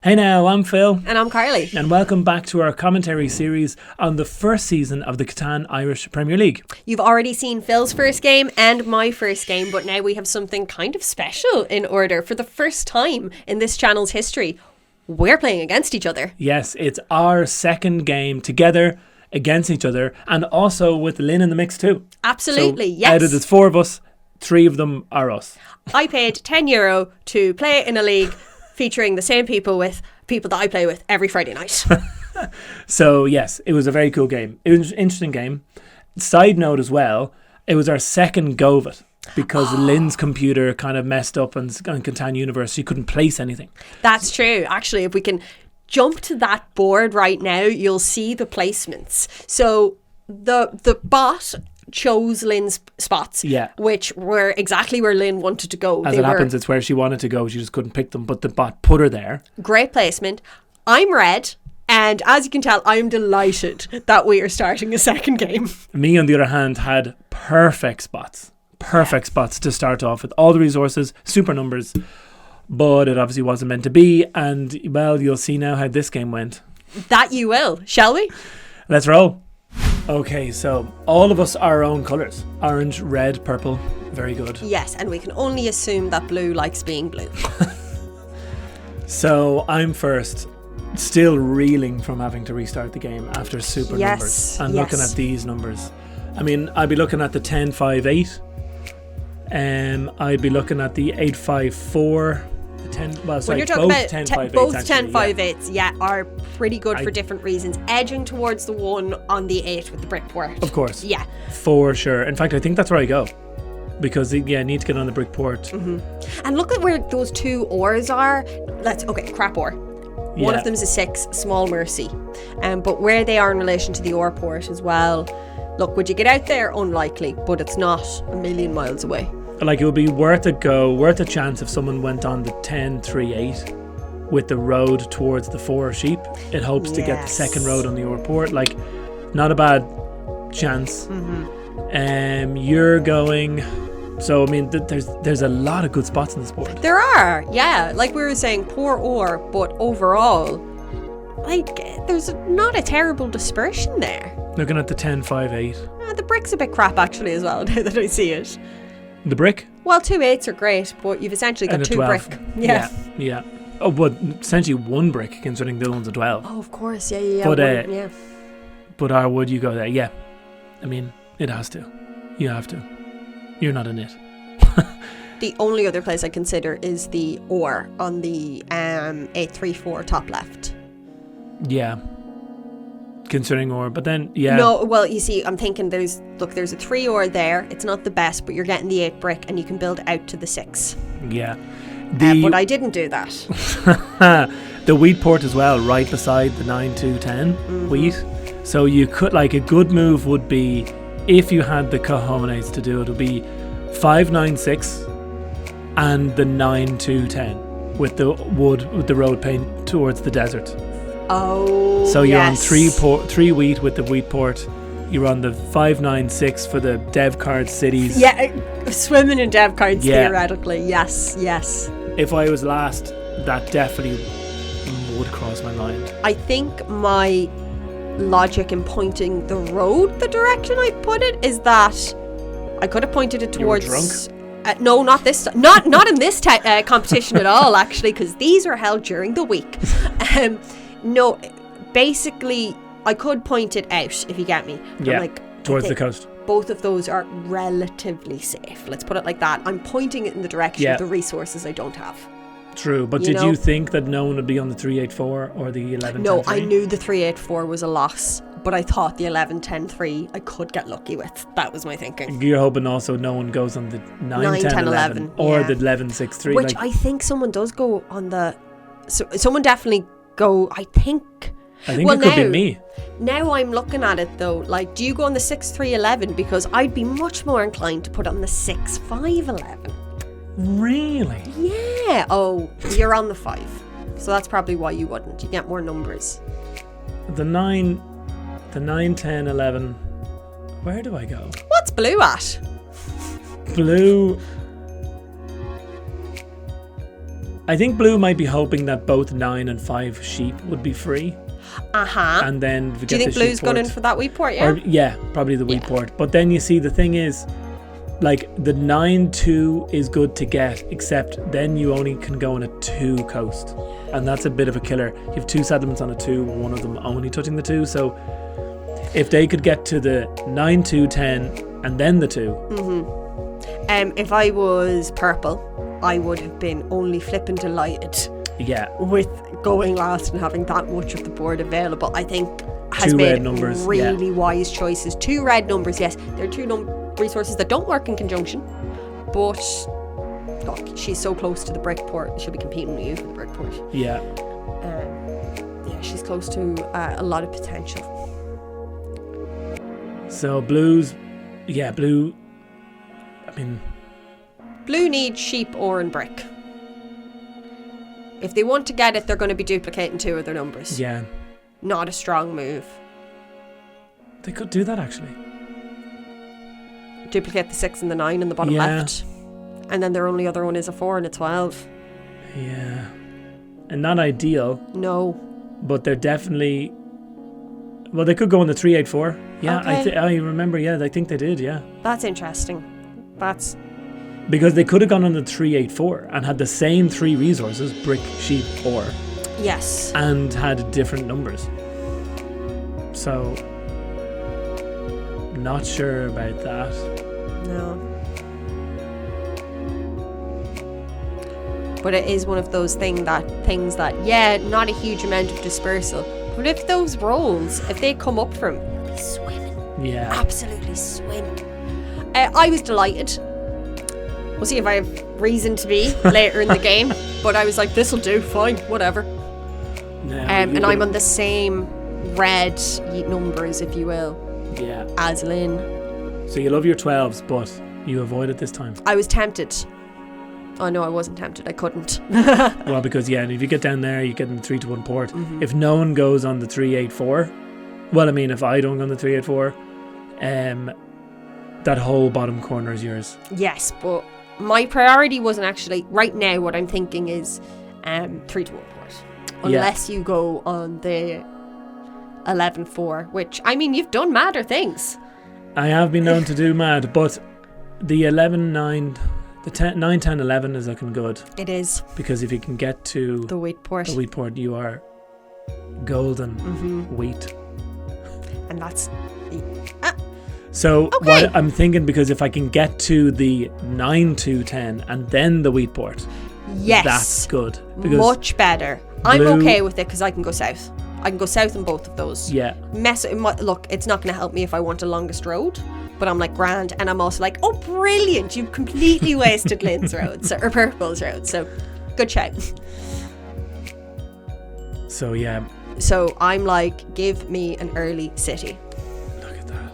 Hey now, I'm Phil. And I'm Carly. And welcome back to our commentary series on the first season of the Catan Irish Premier League. You've already seen Phil's first game and my first game, but now we have something kind of special in order. For the first time in this channel's history, we're playing against each other. Yes, it's our second game together against each other, and also with Lynn in the mix too. Absolutely, so yes. Out of the four of us, three of them are us. I paid €10 to play in a league featuring the same people with people that I play with every Friday night. So yes, it was a very cool game. It was an interesting game. Side note as well, it was our second go of it because Lynn's computer kind of messed up on Catan Universe. She couldn't place anything. That's true. Actually, if we can jump to that board right now, you'll see the placements. So the bot chose Lynn's spots, which were exactly where Lynn wanted to go. As it happens, it's where she wanted to go. She just couldn't pick them, but the bot put her there. Great placement. I'm red, and as you can tell, I'm delighted that we are starting a second game. Me, on the other hand, had perfect spots to start off with. All the resources, super numbers, but it obviously wasn't meant to be. And, well, you'll see now how this game went. That you will. Shall we? Let's roll. Okay, so all of us are our own colours. Orange, red, purple. Very good. Yes, and we can only assume that blue likes being blue. So I'm first, still reeling from having to restart the game after super numbers. And looking at these numbers. I mean, I'd be looking at the 10-5-8. I'd be looking at the 8-5-4. When you're talking about 10-5-8s, both 10-5-8s, are pretty good for different reasons. Edging towards the one on the 8 with the brick port. Of course. Yeah. For sure. In fact, I think that's where I go. Because, I need to get on the brick port. Mm-hmm. And look at where those two ores are. Crap ore. One of them is a 6, small mercy. But where they are in relation to the ore port as well. Look, would you get out there? Unlikely, but it's not a million miles away. Like, it would be worth a chance if someone went on the 10-3-8 with the road towards the 4 sheep. It hopes to get the second road on the ore port. Like, not a bad chance. Mm-hmm. You're going. So, I mean, there's a lot of good spots in this board. There are, yeah. Like we were saying, poor ore, but overall, like, there's not a terrible dispersion there. Looking at the 10-5-8. The brick's a bit crap, actually, as well, now that I see it. The brick? Well, 2 8s are great, but you've essentially got 2 brick. Yeah. Oh, but essentially 1 brick, considering the other one's a 12. Oh, of course, yeah. But, but how would you go there? Yeah. I mean, it has to. You have to. You're not in it. The only other place I consider is the ore on the 8-3-4 top left. Yeah. Considering ore, but then No, well, you see, I'm thinking there's a 3 ore there. It's not the best, but you're getting the 8 brick and you can build out to the 6. Yeah. But I didn't do that. The wheat port as well, right beside the 9-2-10 wheat. So you could, like, a good move would be, if you had the cojones to do it, would be 5-9-6 and the 9-2-10 with the wood, with the road paint towards the desert. Oh, so you're on 3 wheat with the wheat port. You're on the 5-9-6 for the dev card cities. Yeah, swimming in dev cards theoretically. Yes. If I was last, that definitely would cross my mind. I think my logic in pointing the road the direction I put it is that I could have pointed it towards. You were drunk? No, not this. Not in this competition at all. Actually, because these are held during the week. No, basically, I could point it out, if you get me. Yeah, towards the coast. Both of those are relatively safe. Let's put it like that. I'm pointing it in the direction of the resources I don't have. True, but did you think that no one would be on the 3-8-4 or the 11-10-3? No, I knew the 3-8-4 was a loss, but I thought the 11-10-3 I could get lucky with. That was my thinking. You're hoping also no one goes on the 9-10-11 or the 11-6-3. Which I think someone does go on the... So someone definitely go, I think it could be me. Now I'm looking at it though, like, do you go on the 6-3-11? Because I'd be much more inclined to put on the 6-5-11. Really? Yeah. Oh, you're on the 5. So that's probably why you wouldn't. You get more numbers. The 9, 10, 11. Where do I go? What's blue at? Blue I think blue might be hoping that both 9 and 5 sheep would be free. And then do you think blue's gone in for that wheat port? Yeah. Yeah, probably the wheat port. But then you see the thing is, like the 9-2 is good to get, except then you only can go on a 2 coast, and that's a bit of a killer. You have 2 settlements on a 2, one of them only touching the 2. So if they could get to the 9-2-10 and then the 2. If I was purple, I would have been only flipping delighted. Yeah. With going last and having that much of the board available, I think has 2 made red numbers, really wise choices. 2 red numbers, yes. There are 2 resources that don't work in conjunction, but look, she's so close to the brick port. She'll be competing with you for the brick port. Yeah. She's close to a lot of potential. So blue. I mean, blue needs sheep, ore, and brick. If they want to get it, they're going to be duplicating 2 of their numbers. Yeah. Not a strong move. They could do that actually. Duplicate the 6 and the 9 in the bottom left. And then their only other one is a 4 and a 12. Yeah. And not ideal. No. But they're definitely... Well, they could go on the 3-8-4. Yeah, okay. I remember, I think they did, yeah. That's interesting. That's... Because they could have gone on the 3-8-4 and had the same 3 resources, brick, sheep, ore. Yes. And had different numbers. So, not sure about that. No. But it is one of those things that, yeah, not a huge amount of dispersal. But if those rolls, if they come up from, you'll be swimming. Yeah. Absolutely swimming. I was delighted. We'll see if I have reason to be later in the game. But I was like, this'll do, fine, whatever. And I'm on the same red numbers, if you will. Yeah. As Lynn. So you love your 12s, but you avoid it this time. I was tempted. Oh no, I wasn't tempted. I couldn't. Well, because if you get down there, you get in the 3-1 port. If no one goes on the 3-8-4, well, I mean, if I don't go on the 3-8-4, that whole bottom corner is yours. Yes, but my priority wasn't actually right now. What I'm thinking is 3-1 port, unless you go on the 11-4, which I mean, you've done madder things. I have been known to do mad, but the 11-9. The 9-10-11 is looking good. It is. Because if you can get to the wheat port, you are golden wheat. And that's... So what I'm thinking, because if I can get to the 9-2-10 and then the wheat port, yes, that's good. Much better. I'm okay with it because I can go south. I can go south in both of those. Yeah. Look, it's not going to help me if I want a longest road. But I'm like, grand. And I'm also like, oh, brilliant. You've completely wasted Lynn's roads or Purple's roads. So, good shout. So, yeah. So, I'm like, give me an early city. Look at that.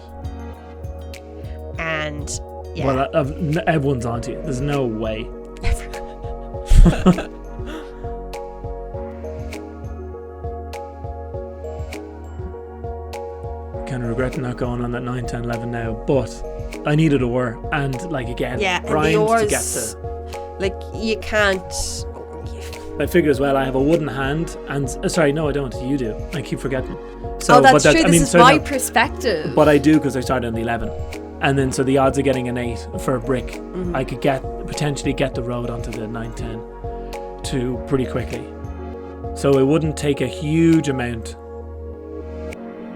And, yeah. Well, everyone's onto you. There's no way. Kind of regretting not going on that 9-10-11 now, but I needed ore, and again, grind and the ores, to get to. You can't. I figure as well. I have a wooden hand, and sorry, no, I don't. You do. I keep forgetting. So, that's true. This is my perspective. But I do because I started on the 11, and then so the odds of getting an 8 for a brick, I could potentially get the road onto the 9-10 to pretty quickly. So it wouldn't take a huge amount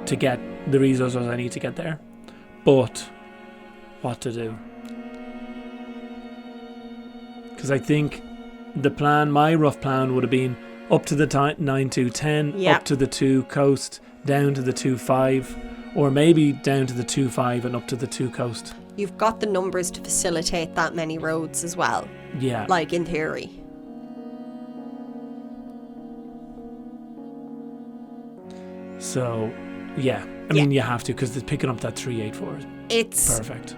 to get the resources I need to get there, but what to do? Because I think my rough plan would have been up to the 9-2-10, up to the 2 coast, down to the 2-5, or maybe down to the 2-5 and up to the 2 coast. You've got the numbers to facilitate that many roads as well. Yeah. In theory. So, yeah. I mean, you have to, because it's picking up that 3-8-4. It's perfect.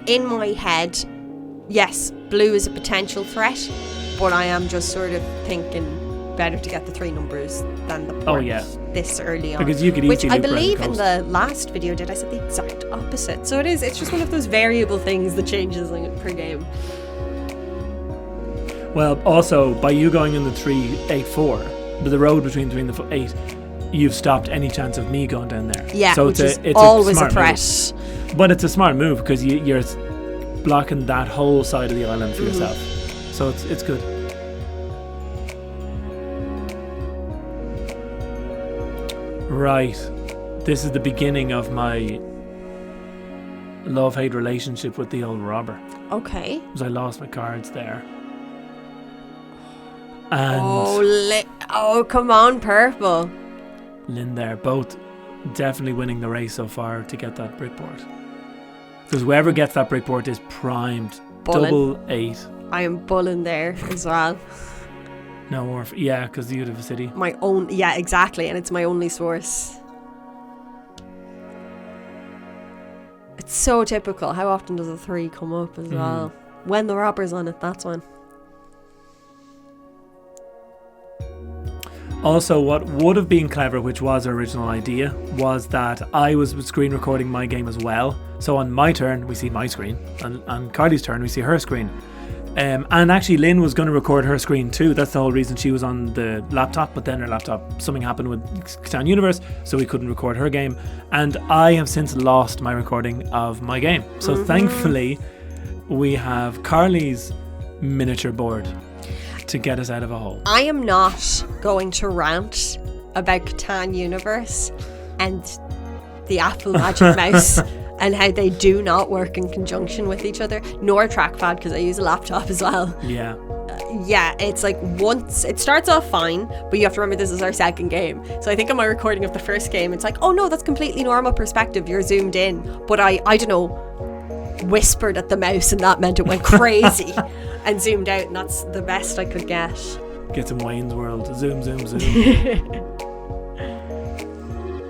In my head, yes, blue is a potential threat, but I am just sort of thinking better to get the 3 numbers than the port this early on. Because you could easily, which I believe in the last video I said the exact opposite. So it's just one of those variable things that changes per game. Well, also, by you going in the 384, the road between the 8, you've stopped any chance of me going down there. Yeah, so which it's is always a smart threat. move. But it's a smart move because you're blocking that whole side of the island for yourself. So it's good. Right. This is the beginning of my love-hate relationship with the old robber. Okay. Because I lost my cards there. And oh, come on, purple. Lynn there, both definitely winning the race so far to get that brickboard. Because whoever gets that brickboard is primed. Bulling. 8. I am bulling there as well. No more. Yeah, because the Youth City. My own. Yeah, exactly. And it's my only source. It's so typical. How often does a 3 come up as well? When the robber's on it, that's when. Also, what would have been clever, which was our original idea, was that I was screen recording my game as well. So on my turn, we see my screen. And on Carly's turn, we see her screen. And actually, Lynn was going to record her screen too. That's the whole reason she was on the laptop. But then her laptop, something happened with Catan Universe, so we couldn't record her game. And I have since lost my recording of my game. So thankfully, we have Carly's miniature board to get us out of a hole. I am not going to rant about Catan Universe and the Apple Magic Mouse and how they do not work in conjunction with each other, nor trackpad because I use a laptop as well. Yeah. Yeah, it's like once it starts off fine, but you have to remember this is our second game. So I think on my recording of the first game, it's like, oh no, that's completely normal perspective. You're zoomed in, but I don't know, whispered at the mouse, and that meant it went crazy, and zoomed out, and that's the best I could get. Get some Wayne's World. Zoom, zoom, zoom.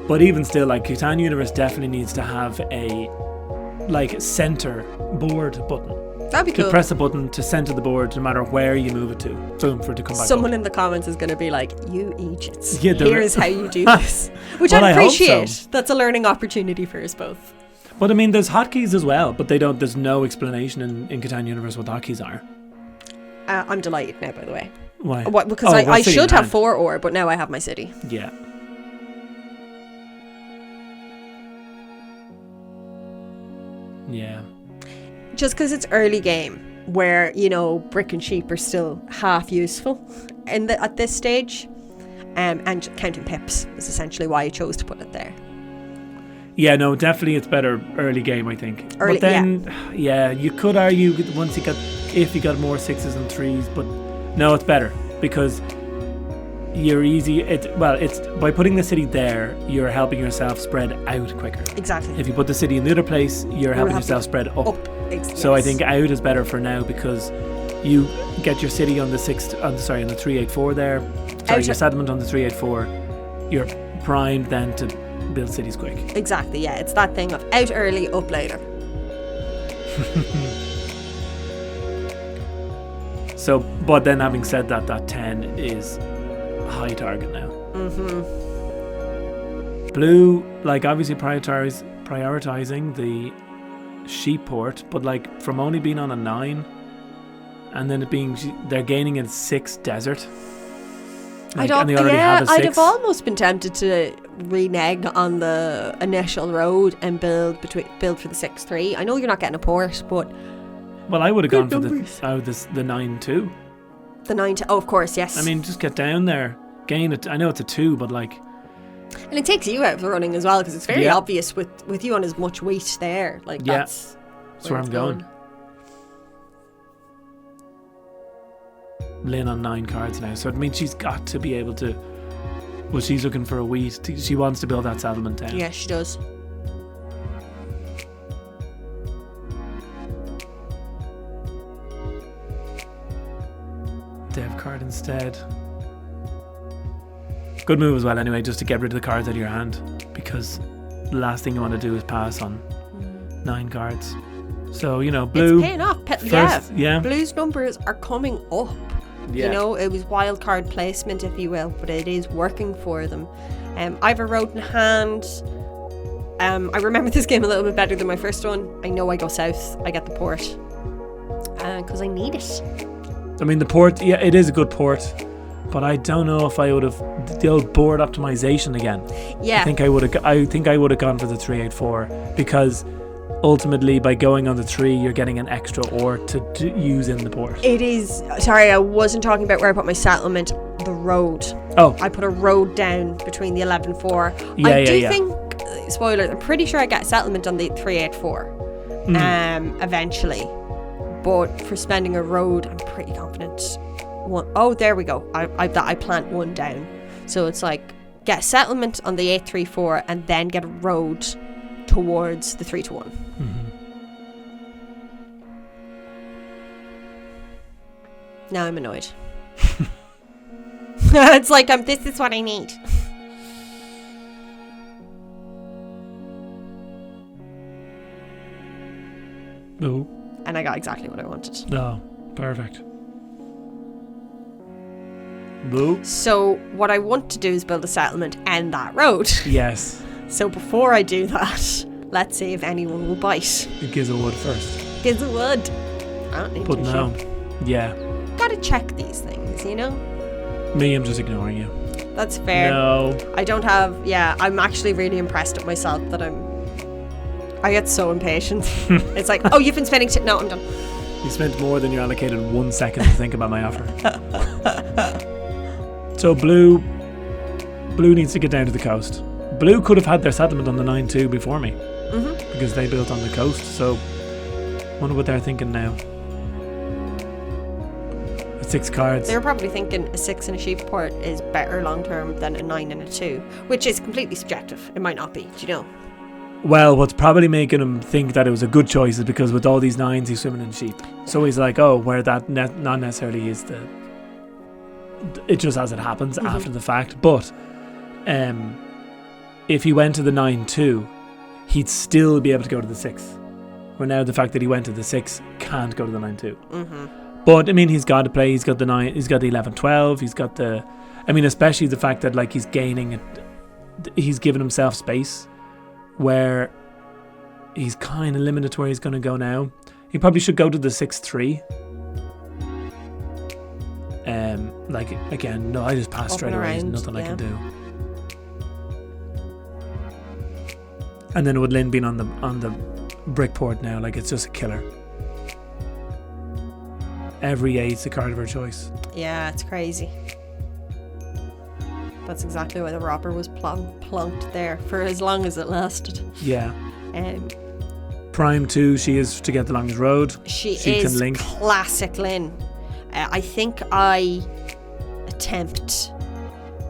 But even still, like Catan Universe definitely needs to have a center board button. That'd be to cool. press a button to center the board no matter where you move it to. Boom, for it to come back Someone up. in the comments is going to be like, you idiots. Yeah, here's how you do this. Which Well, I I hope appreciate. so. That's a learning opportunity for us both. But I mean, there's hotkeys as well, but there's no explanation in Catan Universe what the hotkeys are. I'm delighted now, by the way. Why? Because I should have 4 ore, but now I have my city. Yeah. Yeah. Just because it's early game, where, brick and sheep are still half useful at this stage. And counting pips is essentially why I chose to put it there. Yeah, no, definitely it's better early game, I think. Early, but then, yeah, you could argue if you got more 6s and 3s, but no, it's better because you're easy. It's by putting the city there, you're helping yourself spread out quicker. Exactly. If you put the city in the other place, you're helping yourself spread up. So I think out is better for now because you get your city on the 384 there. Sorry, your settlement on the 384. You're primed then to build cities quick. Exactly, yeah. It's that thing of out early, up later. So, but then having said that 10 is a high target now. Blue, obviously prioritizing the sheep port, but from only being on a 9 and then they're gaining in 6 desert. And they already have a 6. I'd have almost been tempted to renege on the initial road and build for the 6-3. I know you're not getting a port, but well, I would have gone for the 9-2. The 9-2. Oh, of course, yes. I mean, just get down there, gain it. I know it's a 2, but and it takes you out of the running as well because it's very obvious with you on as much wheat there. That's where I'm going. Lynn on 9 cards now, so it means she's got to be able to. Well, she's looking for a wheat. She wants to build that settlement down. Yeah, she does. Dev card instead. Good move as well, anyway, just to get rid of the cards out of your hand, because the last thing you want to do is pass on 9 cards. So blue. It's paying off. Blue's numbers are coming up. Yeah. It was wild card placement, if you will, but it is working for them. I have a road in hand. I remember this game a little bit better than my first one. I know I go south. I get the port because I need it. I mean, the port, yeah, it is a good port, but I don't know if I would have the old board optimization again. Yeah. I think I would have gone for the 384 because ultimately by going on the 3 you're getting an extra ore to use in the port. It is. Sorry, I wasn't talking about where I put my settlement. The road. Oh. I put a road down between the 11.4. Yeah, I do yeah. think, spoilers, I'm pretty sure I get a settlement on the 384 eventually. But for spending a road, I'm pretty confident. Oh, there we go. I plant one down. So it's like, get a settlement on the 834 and then get a road towards the 3-1. Now I'm annoyed. It's like, this is what I need. No. And I got exactly what I wanted. No. Perfect. No. So what I want to do is build a settlement and that road. Yes. So before I do that, let's see if anyone will bite. It gives a wood first. Gives a wood. I don't need But to. no. Yeah. Gotta check these things, you know? Me, I'm just ignoring you. That's fair. No. I don't have, I'm actually really impressed at myself that I get so impatient. It's like, oh, you've been spending, no, I'm done. You spent more than you allocated 1 second to think about my offer. So blue needs to get down to the coast. Blue could have had their settlement on the 9-2 before me. Because they built on the coast, so wonder what they're thinking now. 6 cards. They're probably thinking a 6 and a sheep port is better long term than a 9 and a 2, which is completely subjective. It might not be, do you know? Well, what's probably making him think that it was a good choice is because with all these 9s he's swimming in sheep. So he's like, oh, where that not necessarily is it just as it happens after the fact. But if he went to the 9-2, he'd still be able to go to the 6. Where now the fact that he went to the 6 can't go to the 9-2. But I mean, he's got to play. He's got the 9. He's got the 11-12. He's got the. I mean, especially the fact that like he's gaining it. He's given himself space, where he's kind of limited to where he's going to go now. He probably should go to the 6-3. Like again, no, I just passed straight away. There's nothing I can do. And then with Lynn being on the brick port now, like it's just a killer. Every 8's a card of her choice. Yeah, it's crazy. That's exactly why the robber was plonked there for as long as it lasted. Yeah. Prime 2, she is to get the longest road. She can is link. Classic Lynn. I think I attempt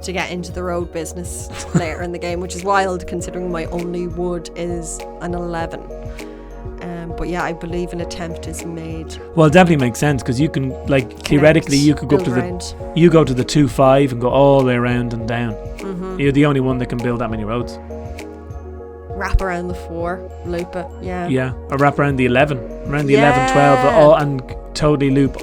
to get into the road business later in the game, which is wild considering my only wood is an 11. But yeah, I believe an attempt is made. Well, it definitely makes sense because you can, like, theoretically, you could go up to you go to the 2-5 and go all the way around and down. You're the only one that can build that many roads. Wrap around the 4, loop it, yeah. Yeah, or wrap around the 11, 11-12, all and totally loop.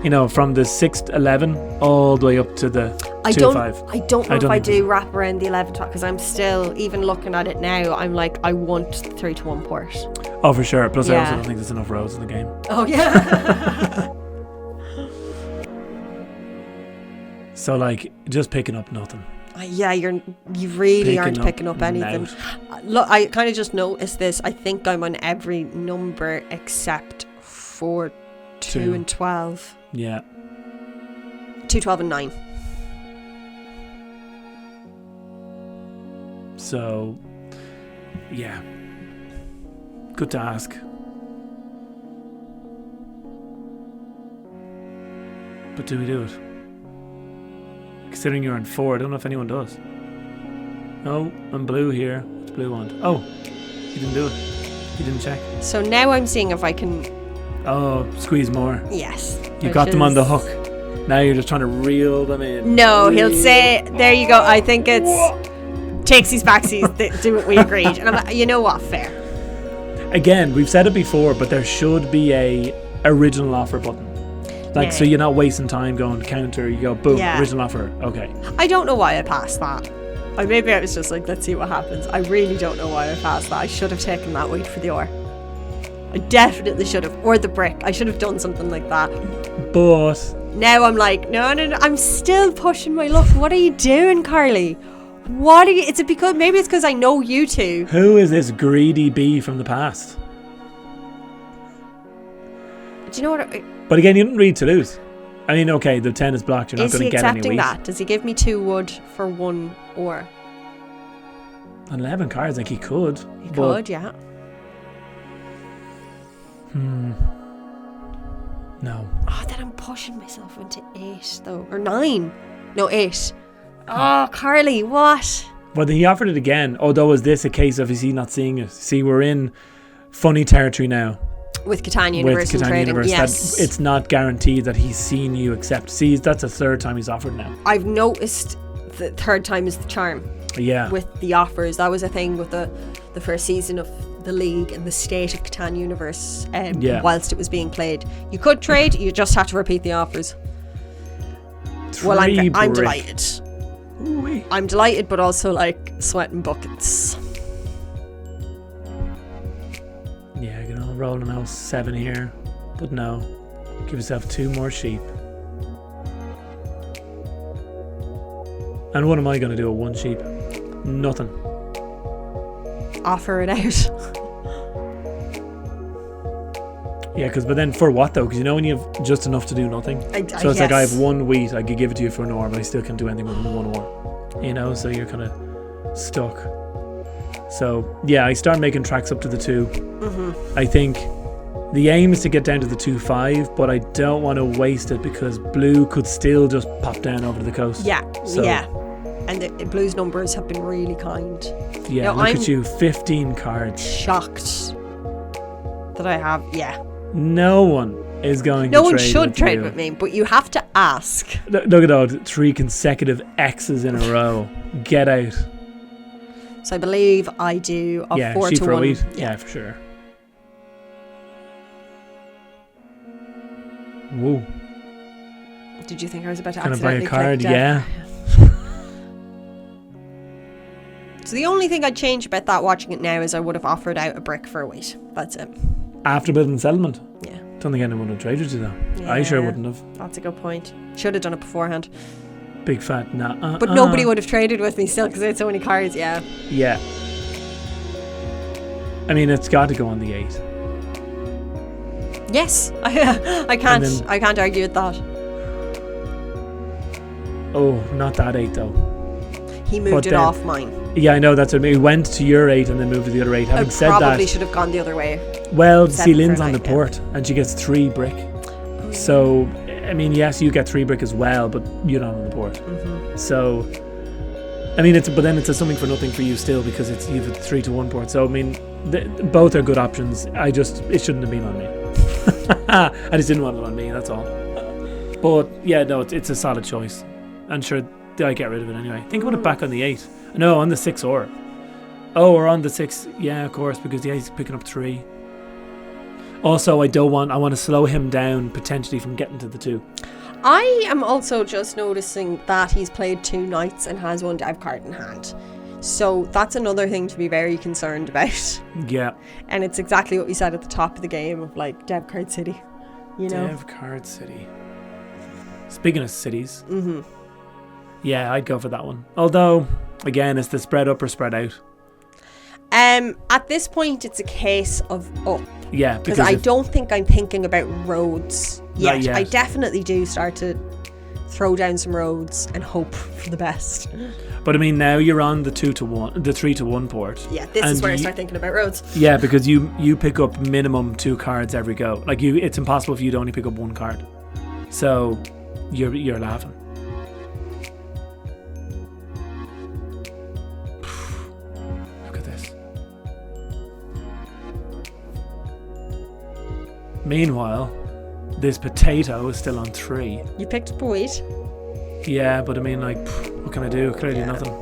You know, from the 6-11 all the way up to the 2-5. I don't know if I do wrap around the 11 because I'm still, even looking at it now, I'm like, I want the 3-1 port. Oh, for sure. Plus, I also don't think there's enough roads in the game. Oh, yeah. So, like, just picking up nothing. Yeah, you really aren't picking up anything. Look, I kind of just noticed this. I think I'm on every number except for 2 and 12. Yeah. 2, 12 and 9. So, yeah. Good to ask. But do we do it? Considering you're on 4, I don't know if anyone does. No, I'm blue here. What's blue want? Oh, he didn't do it. He didn't check. So now I'm seeing if I can... Oh, squeeze more. Yes. You got them on the hook. Now you're just trying to reel them in. No, he'll say, there you go. I think it's takesies, backsies, do what we agreed. And I'm like, you know what, fair. Again, we've said it before, but there should be a original offer button. Like, so you're not wasting time going counter, you go boom, original offer, okay. I don't know why I passed that. Maybe I was just like, let's see what happens. I really don't know why I passed that. I should have taken that wait for the ore. I definitely should have. Or the brick. I should have done something like that. But Now I'm like, no, I'm still pushing my luck. What are you doing, Carly? What are you? Is it because maybe it's because I know you two? Who is this greedy bee from the past? Do you know what? But again, you didn't read to lose. I mean, okay, the 10 is blocked. You're not going to get any wheat. Is he accepting that? Does he give me 2 wood for 1 ore? 11 cards, like he could. He could, yeah. No. Oh, then I'm pushing myself into 8 though, or 9. No, 8. Oh, Carly, what? Well, then he offered it again. Although, is this a case of is he not seeing it? See, we're in funny territory now. With Catan Universe and trading, yes. It's not guaranteed that he's seen you accept. See, that's the 3rd time he's offered now. I've noticed the 3rd time is the charm. Yeah. With the offers. That was a thing with the first season of the league and the state of Catan Universe whilst it was being played. You could trade, you just had to repeat the offers. Well, I'm delighted. Ooh-wee. I'm delighted, but also like sweating buckets. Yeah, you know, rolling out 7 here, but no. Give yourself 2 more sheep. And what am I going to do with 1 sheep? Nothing. Offer it out. Yeah, but then for what though? Because you know when you have just enough to do nothing. So it's like I have 1 wheat, I could give it to you for an ore, but I still can't do anything with 1 ore. You know, so you're kind of stuck. So yeah, I start making tracks up to the 2. I think the aim is to get down to the 2-5, but I don't want to waste it because blue could still just pop down over to the coast. Yeah, and the blue's numbers have been really kind. Yeah, look at you, 15 cards. Shocked that I have. Yeah. No one is going. No to one trade should with trade you. with me, but you have to ask. Look at those 3 consecutive X's in a row. Get out. So I believe I do a 4 to 1. Wheat. Yeah, for sure. Whoa. Did you think I was about to Can I buy a accidentally card? Yeah. So the only thing I'd change about that watching it now is I would have offered out a brick for a wheat. That's it. After building settlement? Yeah. Don't think anyone would trade with you though. Yeah, I sure wouldn't have. That's a good point. Should have done it beforehand. Big fat nah. But nobody would have traded with me still because I had so many cards, yeah. Yeah. I mean, it's got to go on the 8. Yes. I can't argue with that. Oh, not that 8 though. He moved it off mine. Yeah, I know, that's what I mean. He went to your 8 and then moved to the other 8. Having said that, probably should have gone the other way. Well, see, Lynn's on the port and she gets 3 brick. So, I mean, yes, you get 3 brick as well, but you're not on the port. So, I mean, but then it's a something for nothing for you still because you have a 3 to 1 port. So, I mean, both are good options. It shouldn't have been on me. I just didn't want it on me, that's all. But, yeah, no, it's a solid choice. And sure, I get rid of it anyway. Think about it back on the 8. No, on the 6 ore. Oh, or on the 6. Yeah, of course, because he's picking up 3. Also, I want to slow him down potentially from getting to the 2. I am also just noticing that he's played 2 knights and has 1 dev card in hand. So that's another thing to be very concerned about. Yeah. And it's exactly what we said at the top of the game of like dev card city. You know? Dev card city. Speaking of cities. Yeah, I'd go for that one. Although, again, it's the spread up or spread out. At this point, it's a case of up. Yeah, because I don't think I'm thinking about roads yet. I definitely do start to throw down some roads and hope for the best. But I mean, now you're on the 3 to 1 port. Yeah, this is where I start thinking about roads. Yeah, because you pick up minimum 2 cards every go. Like it's impossible for you to only pick up 1 card. So you're laughing. Meanwhile, this potato is still on 3. You picked up a wheat? Yeah, but I mean, like, what can I do? Clearly nothing.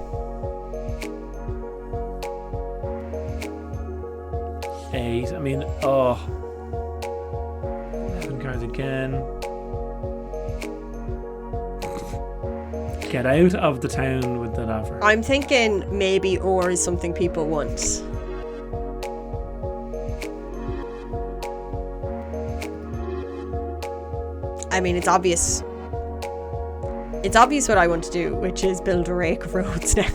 8. I mean, 11 cards again. Get out of the town with that offer. I'm thinking maybe ore is something people want. I mean, it's obvious It's obvious what I want to do, which is build a rake of roads now.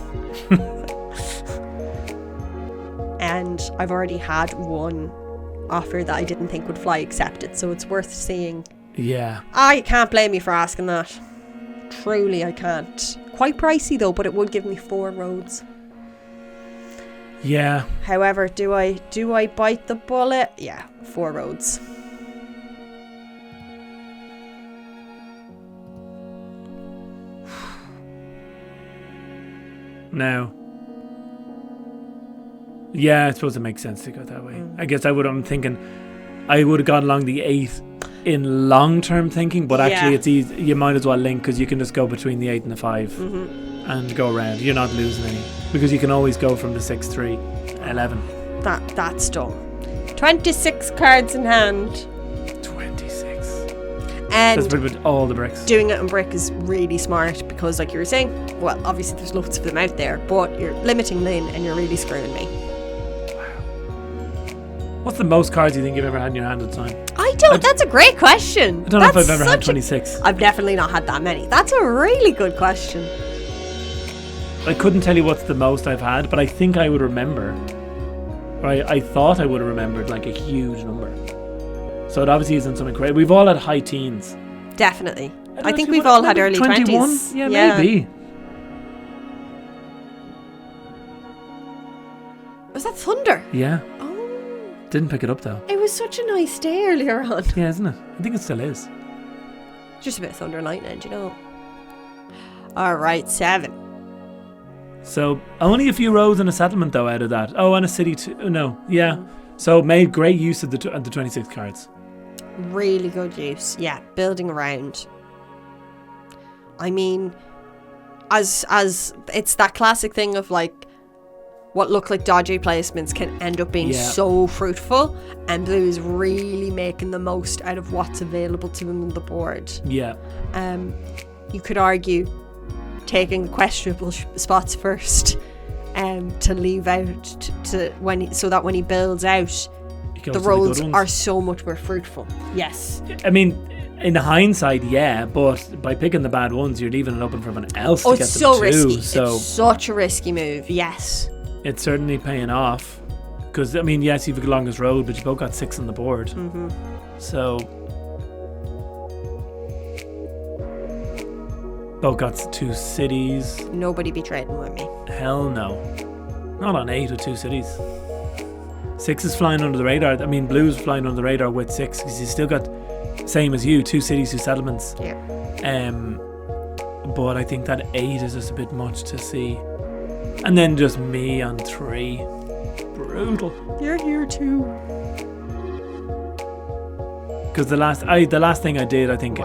And I've already had one offer that I didn't think would fly accepted, so it's worth seeing. Yeah. I can't blame you for asking that. Truly, I can't. Quite pricey though, but it would give me 4 roads. Yeah. However, do I bite the bullet? Yeah, 4 roads. Now. Yeah, I suppose it makes sense to go that way. I guess I'm thinking I would have gone along the 8 in long-term thinking, but actually it's easy. You might as well link, because you can just go between the 8 and the 5 and go around. You're not losing any, because you can always go from the 6, 3, 11. That's dumb. 26 cards in hand. 26. And that's pretty much all the bricks. Doing it in brick is really smart, because like you were saying, well, obviously there's lots of them out there, but you're limiting Lynn and you're really screwing me. What's the most cards you think you've ever had in your hand at a time? That's a great question. I don't know if I've ever had 26. I've definitely not had that many. That's a really good question. I couldn't tell you what's the most I've had, but I think I would remember. Or I thought I would have remembered like a huge number. So it obviously isn't something crazy. We've all had high teens. Definitely. I think we've all had early 21? 20s. Yeah, maybe. Was that thunder? Yeah. Oh. Didn't pick it up though. It was such a nice day earlier on. Yeah, isn't it? I think it still is. Just a bit of thunder and lightning, you know. Alright, 7. So only a few roads and a settlement though out of that. Oh, and a city too. No, yeah. So made great use of the 26 cards. Really good use. Yeah, building around. I mean, as it's that classic thing of like, what look like dodgy placements can end up being so fruitful, and Blue is really making the most out of what's available to him on the board. Yeah. You could argue taking questionable spots first, to leave out so that when he builds out, the roads are so much more fruitful. Yes. I mean, in hindsight, yeah, but by picking the bad ones, you're leaving it open for everyone else to get them too. Oh, it's so risky. So it's such a risky move. Yes. It's certainly paying off, because I mean, yes, you've got the longest road, but you both got 6 on the board. So both got 2 cities. Nobody be trading with me. Hell no, not on 8 with 2 cities. 6 is flying under the radar. I mean, Blue's flying under the radar with 6, because you still got, same as you, 2 cities, 2 settlements. Yeah. But I think that 8 is just a bit much to see. And then just me on 3. Brutal. You're here too. Because the last thing I did, I think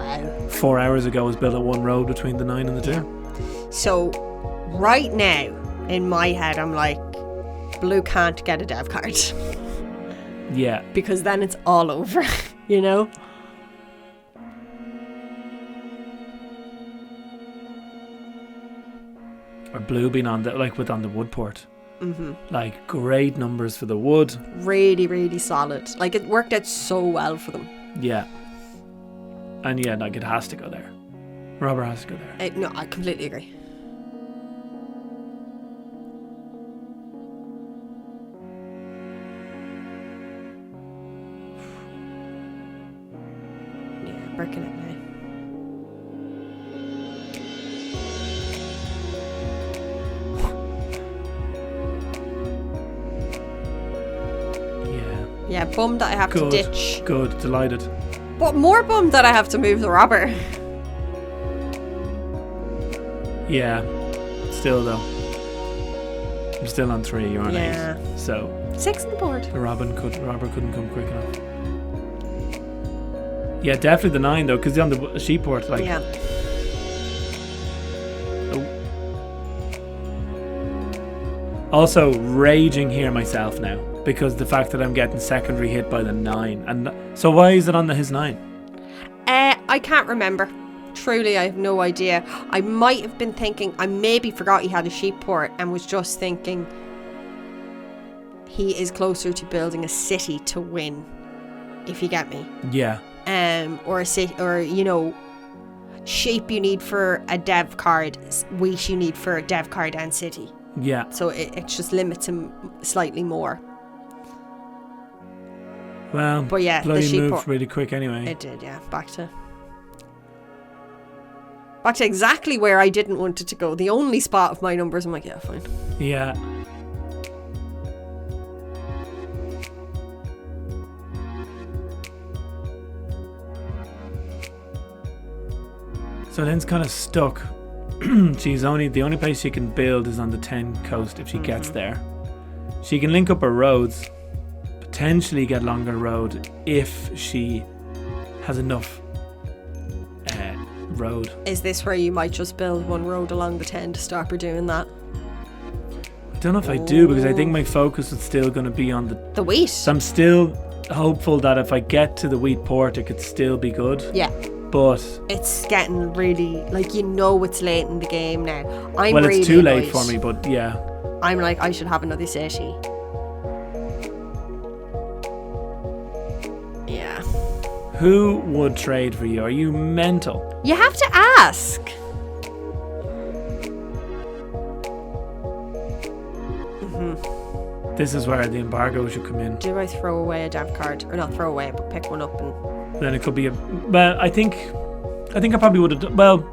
4 hours ago, was build a 1 road between the 9 and the 2. Yeah. So right now, in my head, I'm like, Blue can't get a dev card. Yeah. Because then it's all over, you know? Or Blue being on the wood port. Like, great numbers for the wood. Really, really solid. Like, it worked out so well for them. Yeah. And yeah, like, it has to go there. Robert has to go there. No, I completely agree. Yeah, breaking it now. Yeah, bummed that I have to ditch. Good, delighted. But more bummed that I have to move the robber. Yeah, still though. I'm still on 3, you're on 8. So 6 on the board. Robert couldn't come quick enough. Yeah, definitely the 9 though, because they're on the sheep port. Like, yeah. Also, raging here myself now, because the fact that I'm getting secondary hit by the 9. And so why is it on his 9? I can't remember. Truly, I have no idea. I might have been thinking, I maybe forgot he had a sheep port and was just thinking he is closer to building a city to win, if you get me. Yeah. Or a city, or, you know, shape you need for a dev card, weight you need for a dev card and city. Yeah. So it just limits him slightly more. Well, but yeah, the bloody sheep moved really quick anyway. It did, yeah. Back to exactly where I didn't want it to go. The only spot of my numbers, I'm like, yeah, fine. Yeah. So Lynn's kind of stuck. The only place she can build is on the 10 coast if she gets there. She can link up her roads, potentially get longer road if she has enough road. Is this where you might just build one road along the 10 to stop her doing that? I don't know if I do, because I think my focus is still going to be on the wheat. So I'm still hopeful that if I get to the wheat port, it could still be good. Yeah. But it's getting really, like, it's late in the game now. It's too late for me, but yeah. I'm like, I should have another city. Yeah. Who would trade for you? Are you mental? You have to ask. This is where the embargo should come in. Do I throw away a dev card? Or not throw away, but pick one up and... Then it could be well, I think I probably would have. Well,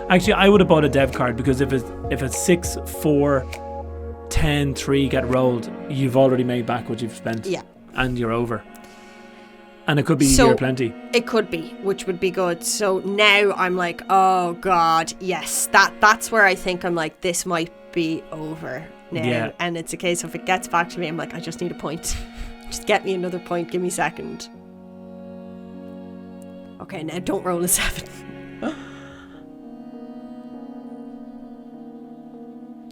actually, I would have bought a dev card, because if it's 6, 4, 10, 3 get rolled, you've already made back what you've spent. Yeah. And you're over. And it could be year plenty. It could be, which would be good. So now I'm like, oh God, yes. That's where I think I'm like, this might be over now. Yeah. And it's a case of, if it gets back to me, I'm like, I just need a point. Just get me another point. Give me a second. Okay, now don't roll a 7.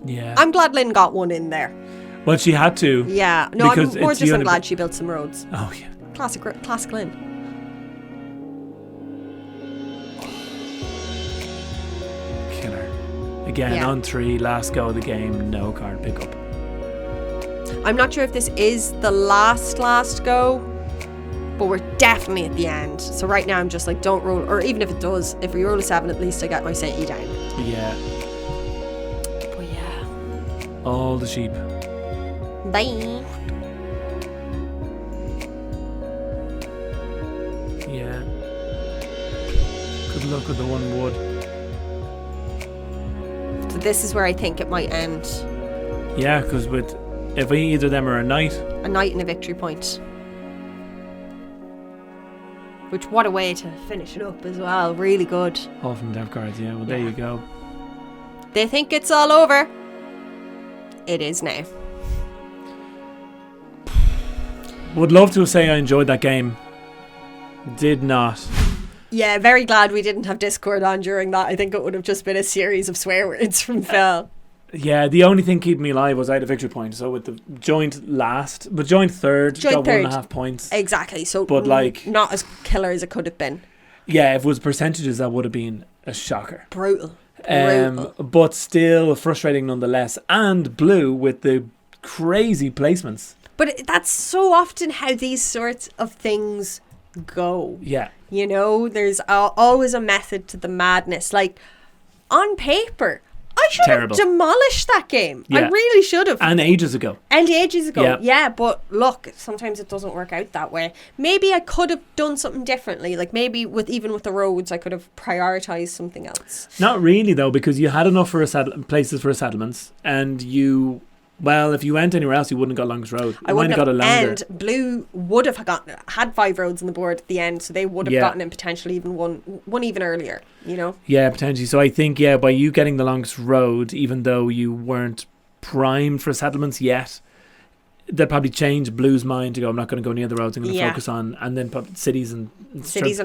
Yeah. I'm glad Lynn got one in there. Well, she had to. Yeah. No, because I'm more just I'm glad she built some roads. Oh, yeah. Classic Lynn. Killer. Again, on 3, last go of the game, no card pickup. I'm not sure if this is the last go, but we're definitely at the end. So right now I'm just like, don't roll, or even if it does, if we roll a 7, at least I get my city down. Yeah. But yeah. All the sheep. Bye. Yeah. Good luck with the 1 wood. So this is where I think it might end. Yeah, because if either of them are a knight and a victory point. Which, what a way to finish it up as well. Really good. All from dev cards, yeah. Well, there you go. They think it's all over. It is now. Would love to say I enjoyed that game. Did not. Yeah, very glad we didn't have Discord on during that. I think it would have just been a series of swear words from Phil. Yeah, the only thing keeping me alive was I had a victory point. So with the joint third, got 1.5 points. Exactly. So, but like, not as killer as it could have been. Yeah, if it was percentages, that would have been a shocker. Brutal. But still frustrating nonetheless. And blue with the crazy placements. But that's so often how these sorts of things go. Yeah. You know, there's always a method to the madness. Like, on paper, I should have demolished that game. Yeah. I really should have. And ages ago. Yeah, but look, sometimes it doesn't work out that way. Maybe I could have done something differently. Like, maybe even with the roads, I could have prioritised something else. Not really, though, because you had enough for places for settlements, and you... Well, if you went anywhere else, you wouldn't have got longest road. You might have got a longer. And blue would have had 5 roads on the board at the end, so they would have gotten in potentially even one even earlier, you know? Yeah, potentially. So I think, by you getting the longest road, even though you weren't primed for settlements yet, that probably changed Blue's mind to go, I'm not going to go near the roads, I'm going to focus on, and then put cities and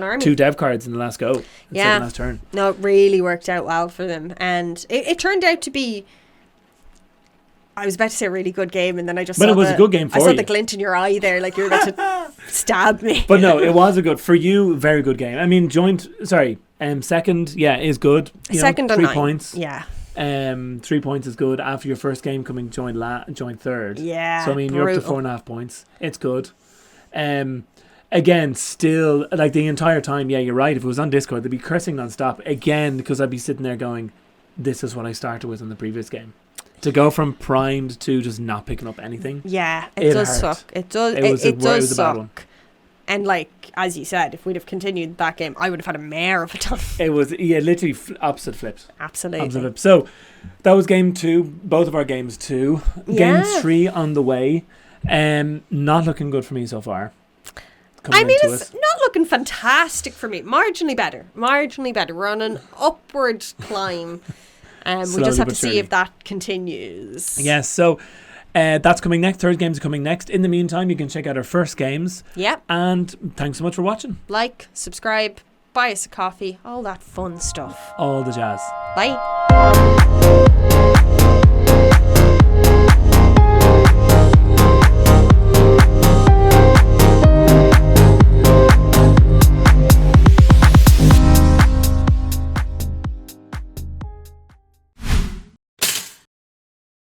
army. 2 dev cards in the last go. Yeah. The last turn. No, it really worked out well for them. And it turned out to be... I was about to say a really good game, and then I just it was a good game for you. I saw the glint in your eye there, like you were about to stab me. But no, it was for you, very good game. I mean, second, is good. Second 3 9. points. Yeah. 3 points is good after your first game coming joint third. Yeah. So I mean, you're up to 4.5 points. It's good. again, still, like the entire time, yeah, you're right. If it was on Discord, they'd be cursing non-stop. Again, because I'd be sitting there going, this is what I started with in the previous game. To go from primed to just not picking up anything. Yeah, it does hurt. suck. It does. It does suck. And like, as you said, if we'd have continued that game, I would have had a mare of a time. It was, yeah, literally opposite flipped. Absolutely. Opposite flipped. So that was game 2. Both of our games 2. Yeah. Game 3 on the way. Not looking good for me so far. I mean, it's not looking fantastic for me. Marginally better. We're on an upward climb. We just have to see if that continues. Yes, so that's coming next. Third games are coming next. In the meantime, you can check out our first games. Yep. And thanks so much for watching. Like, subscribe, buy us a coffee, all that fun stuff. All the jazz. Bye.